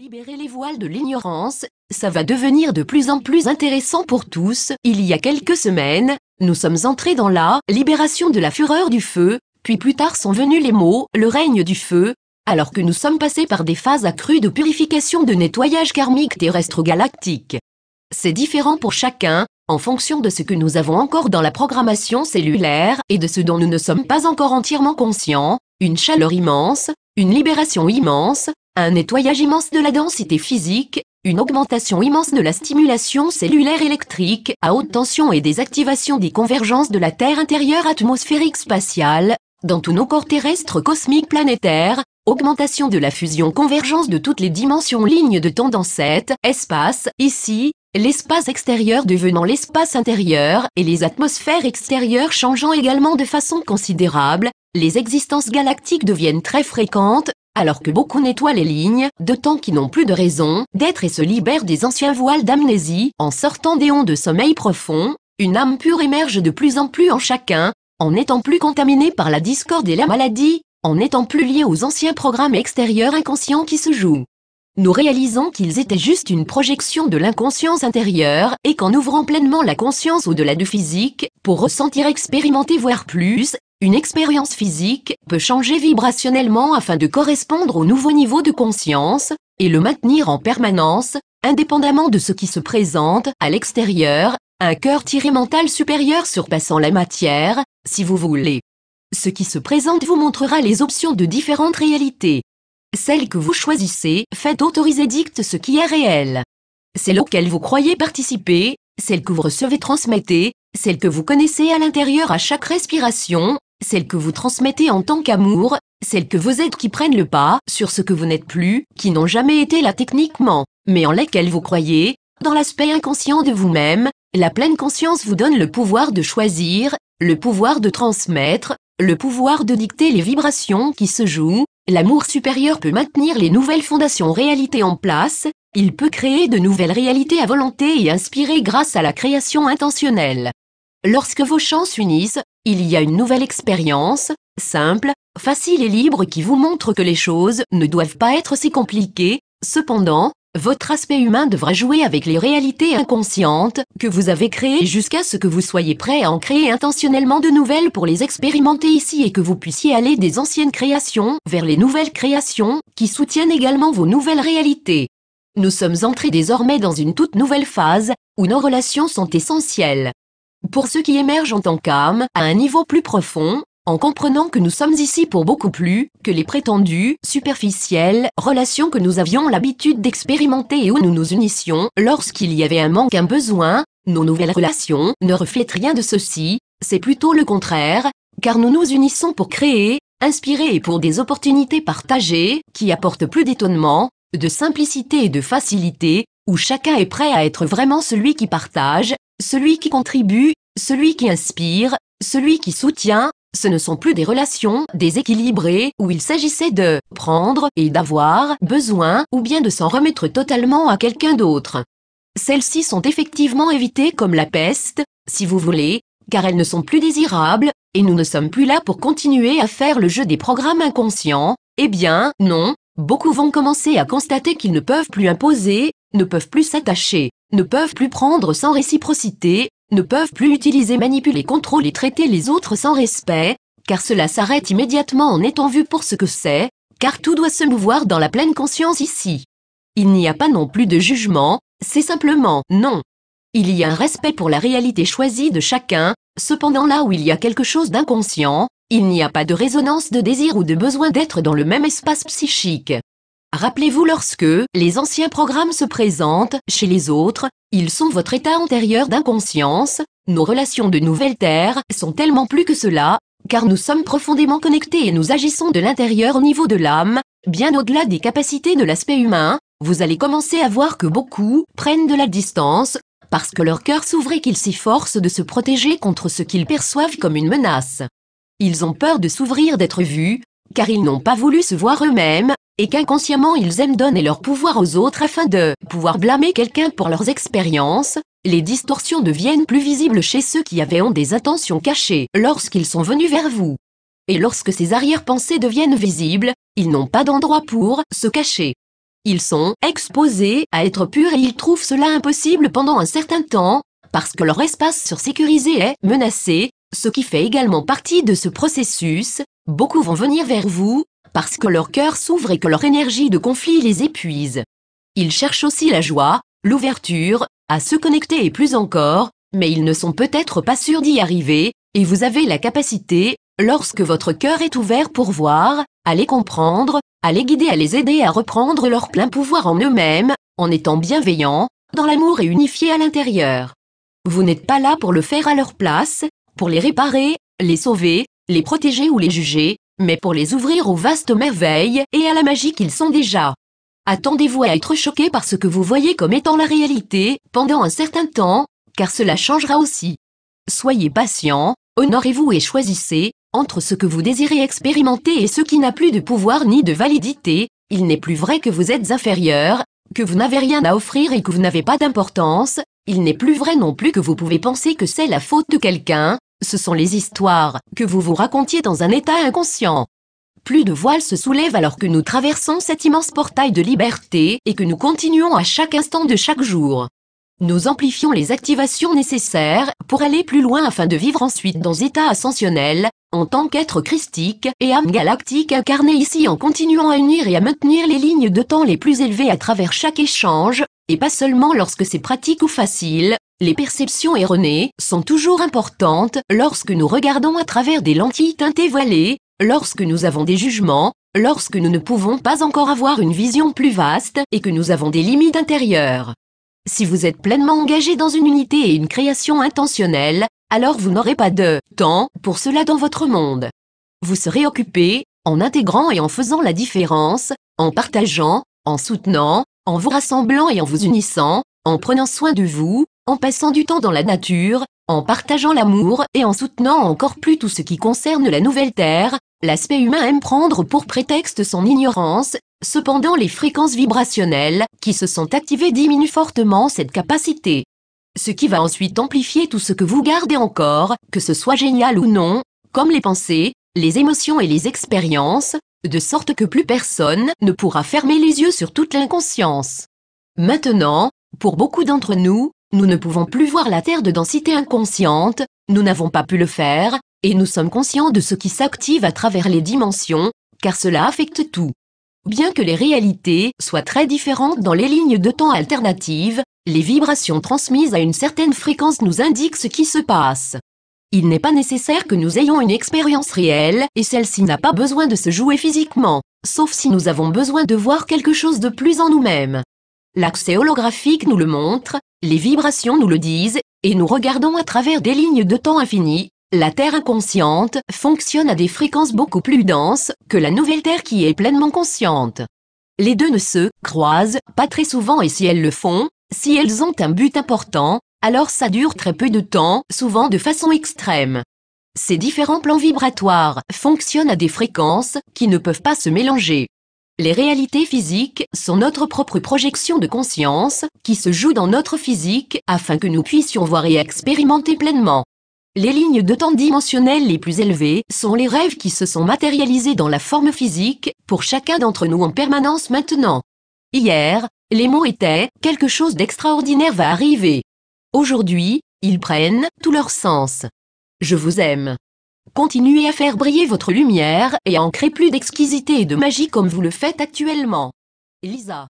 Libérer les voiles de l'ignorance, ça va devenir de plus en plus intéressant pour tous. Il y a quelques semaines, nous sommes entrés dans la libération de la fureur du feu, puis plus tard sont venus les mots, le règne du feu, alors que nous sommes passés par des phases accrues de purification de nettoyage karmique terrestre galactique. C'est différent pour chacun, en fonction de ce que nous avons encore dans la programmation cellulaire et de ce dont nous ne sommes pas encore entièrement conscients, une chaleur immense, une libération immense, un nettoyage immense de la densité physique, une augmentation immense de la stimulation cellulaire électrique à haute tension et des activations des convergences de la Terre intérieure atmosphérique spatiale, dans tous nos corps terrestres cosmiques planétaires, augmentation de la fusion-convergence de toutes les dimensions lignes de temps dans cet espace, ici, l'espace extérieur devenant l'espace intérieur, et les atmosphères extérieures changeant également de façon considérable, les existences galactiques deviennent très fréquentes, alors que beaucoup nettoient les lignes de temps qui n'ont plus de raison d'être et se libèrent des anciens voiles d'amnésie. En sortant des ondes de sommeil profond, une âme pure émerge de plus en plus en chacun, en n'étant plus contaminée par la discorde et la maladie, en n'étant plus liée aux anciens programmes extérieurs inconscients qui se jouent. Nous réalisons qu'ils étaient juste une projection de l'inconscience intérieure et qu'en ouvrant pleinement la conscience au-delà du physique, pour ressentir, expérimenter, voir plus, une expérience physique peut changer vibrationnellement afin de correspondre au nouveau niveau de conscience et le maintenir en permanence, indépendamment de ce qui se présente à l'extérieur, un cœur tiré mental supérieur surpassant la matière, si vous voulez. Ce qui se présente vous montrera les options de différentes réalités. Celle que vous choisissez, faites autoriser dicte ce qui est réel. Celle auquel vous croyez participer, celle que vous recevez transmettez, celle que vous connaissez à l'intérieur à chaque respiration, celle que vous transmettez en tant qu'amour, celle que vous êtes qui prennent le pas sur ce que vous n'êtes plus, qui n'ont jamais été là techniquement, mais en lesquelles vous croyez, dans l'aspect inconscient de vous-même, la pleine conscience vous donne le pouvoir de choisir, le pouvoir de transmettre, le pouvoir de dicter les vibrations qui se jouent. L'amour supérieur peut maintenir les nouvelles fondations réalités en place, il peut créer de nouvelles réalités à volonté et inspirer grâce à la création intentionnelle. Lorsque vos champs s'unissent, il y a une nouvelle expérience, simple, facile et libre qui vous montre que les choses ne doivent pas être si compliquées. Cependant, votre aspect humain devra jouer avec les réalités inconscientes que vous avez créées jusqu'à ce que vous soyez prêt à en créer intentionnellement de nouvelles pour les expérimenter ici et que vous puissiez aller des anciennes créations vers les nouvelles créations qui soutiennent également vos nouvelles réalités. Nous sommes entrés désormais dans une toute nouvelle phase où nos relations sont essentielles. Pour ceux qui émergent en tant qu'âme à un niveau plus profond, en comprenant que nous sommes ici pour beaucoup plus que les prétendues, superficielles, relations que nous avions l'habitude d'expérimenter et où nous nous unissions lorsqu'il y avait un manque, un besoin, nos nouvelles relations ne reflètent rien de ceci, c'est plutôt le contraire, car nous nous unissons pour créer, inspirer et pour des opportunités partagées qui apportent plus d'étonnement, de simplicité et de facilité, où chacun est prêt à être vraiment celui qui partage, celui qui contribue, celui qui inspire, celui qui soutient. Ce ne sont plus des relations déséquilibrées où il s'agissait de prendre et d'avoir besoin ou bien de s'en remettre totalement à quelqu'un d'autre. Celles-ci sont effectivement évitées comme la peste, si vous voulez, car elles ne sont plus désirables, et nous ne sommes plus là pour continuer à faire le jeu des programmes inconscients. Eh bien, non, beaucoup vont commencer à constater qu'ils ne peuvent plus imposer, ne peuvent plus s'attacher, ne peuvent plus prendre sans réciprocité, ne peuvent plus utiliser, manipuler, contrôler et traiter les autres sans respect, car cela s'arrête immédiatement en étant vu pour ce que c'est, car tout doit se mouvoir dans la pleine conscience ici. Il n'y a pas non plus de jugement, c'est simplement non. Il y a un respect pour la réalité choisie de chacun, cependant là où il y a quelque chose d'inconscient, il n'y a pas de résonance de désir ou de besoin d'être dans le même espace psychique. Rappelez-vous, lorsque les anciens programmes se présentent chez les autres, ils sont votre état antérieur d'inconscience. Nos relations de nouvelle terre sont tellement plus que cela, car nous sommes profondément connectés et nous agissons de l'intérieur au niveau de l'âme, bien au-delà des capacités de l'aspect humain. Vous allez commencer à voir que beaucoup prennent de la distance, parce que leur cœur s'ouvre et qu'ils s'efforcent de se protéger contre ce qu'ils perçoivent comme une menace. Ils ont peur de s'ouvrir, d'être vus, car ils n'ont pas voulu se voir eux-mêmes, et qu'inconsciemment ils aiment donner leur pouvoir aux autres afin de pouvoir blâmer quelqu'un pour leurs expériences. Les distorsions deviennent plus visibles chez ceux qui avaient des intentions cachées lorsqu'ils sont venus vers vous. Et lorsque ces arrière-pensées deviennent visibles, ils n'ont pas d'endroit pour se cacher. Ils sont exposés à être purs et ils trouvent cela impossible pendant un certain temps, parce que leur espace sursécurisé est menacé, ce qui fait également partie de ce processus. Beaucoup vont venir vers vous, parce que leur cœur s'ouvre et que leur énergie de conflit les épuise. Ils cherchent aussi la joie, l'ouverture, à se connecter et plus encore, mais ils ne sont peut-être pas sûrs d'y arriver, et vous avez la capacité, lorsque votre cœur est ouvert pour voir, à les comprendre, à les guider, à les aider à reprendre leur plein pouvoir en eux-mêmes, en étant bienveillants, dans l'amour et unifiés à l'intérieur. Vous n'êtes pas là pour le faire à leur place, pour les réparer, les sauver, les protéger ou les juger, mais pour les ouvrir aux vastes merveilles et à la magie qu'ils sont déjà. Attendez-vous à être choqué par ce que vous voyez comme étant la réalité pendant un certain temps, car cela changera aussi. Soyez patient, honorez-vous et choisissez, entre ce que vous désirez expérimenter et ce qui n'a plus de pouvoir ni de validité. Il n'est plus vrai que vous êtes inférieur, que vous n'avez rien à offrir et que vous n'avez pas d'importance. Il n'est plus vrai non plus que vous pouvez penser que c'est la faute de quelqu'un. Ce sont les histoires que vous vous racontiez dans un état inconscient. Plus de voiles se soulèvent alors que nous traversons cet immense portail de liberté et que nous continuons à chaque instant de chaque jour. Nous amplifions les activations nécessaires pour aller plus loin afin de vivre ensuite dans état ascensionnel, en tant qu'être christique et âme galactique incarnée ici en continuant à unir et à maintenir les lignes de temps les plus élevées à travers chaque échange, et pas seulement lorsque c'est pratique ou facile. Les perceptions erronées sont toujours importantes lorsque nous regardons à travers des lentilles teintées voilées, lorsque nous avons des jugements, lorsque nous ne pouvons pas encore avoir une vision plus vaste et que nous avons des limites intérieures. Si vous êtes pleinement engagé dans une unité et une création intentionnelle, alors vous n'aurez pas de temps pour cela dans votre monde. Vous serez occupé, en intégrant et en faisant la différence, en partageant, en soutenant, en vous rassemblant et en vous unissant, en prenant soin de vous, en passant du temps dans la nature, en partageant l'amour et en soutenant encore plus tout ce qui concerne la nouvelle Terre. L'aspect humain aime prendre pour prétexte son ignorance. Cependant, les fréquences vibrationnelles qui se sont activées diminuent fortement cette capacité. Ce qui va ensuite amplifier tout ce que vous gardez encore, que ce soit génial ou non, comme les pensées, les émotions et les expériences, de sorte que plus personne ne pourra fermer les yeux sur toute l'inconscience. Maintenant, pour beaucoup d'entre nous, nous ne pouvons plus voir la Terre de densité inconsciente, nous n'avons pas pu le faire, et nous sommes conscients de ce qui s'active à travers les dimensions, car cela affecte tout. Bien que les réalités soient très différentes dans les lignes de temps alternatives, les vibrations transmises à une certaine fréquence nous indiquent ce qui se passe. Il n'est pas nécessaire que nous ayons une expérience réelle, et celle-ci n'a pas besoin de se jouer physiquement, sauf si nous avons besoin de voir quelque chose de plus en nous-mêmes. L'accès holographique nous le montre, les vibrations nous le disent, et nous regardons à travers des lignes de temps infinies. La Terre inconsciente fonctionne à des fréquences beaucoup plus denses que la nouvelle Terre qui est pleinement consciente. Les deux ne se croisent pas très souvent et si elles le font, si elles ont un but important, alors ça dure très peu de temps, souvent de façon extrême. Ces différents plans vibratoires fonctionnent à des fréquences qui ne peuvent pas se mélanger. Les réalités physiques sont notre propre projection de conscience qui se joue dans notre physique afin que nous puissions voir et expérimenter pleinement. Les lignes de temps dimensionnelles les plus élevées sont les rêves qui se sont matérialisés dans la forme physique pour chacun d'entre nous en permanence maintenant. Hier, les mots étaient « quelque chose d'extraordinaire va arriver ». Aujourd'hui, ils prennent tout leur sens. Je vous aime. Continuez à faire briller votre lumière et à ancrer plus d'exquisité et de magie comme vous le faites actuellement. Lisa.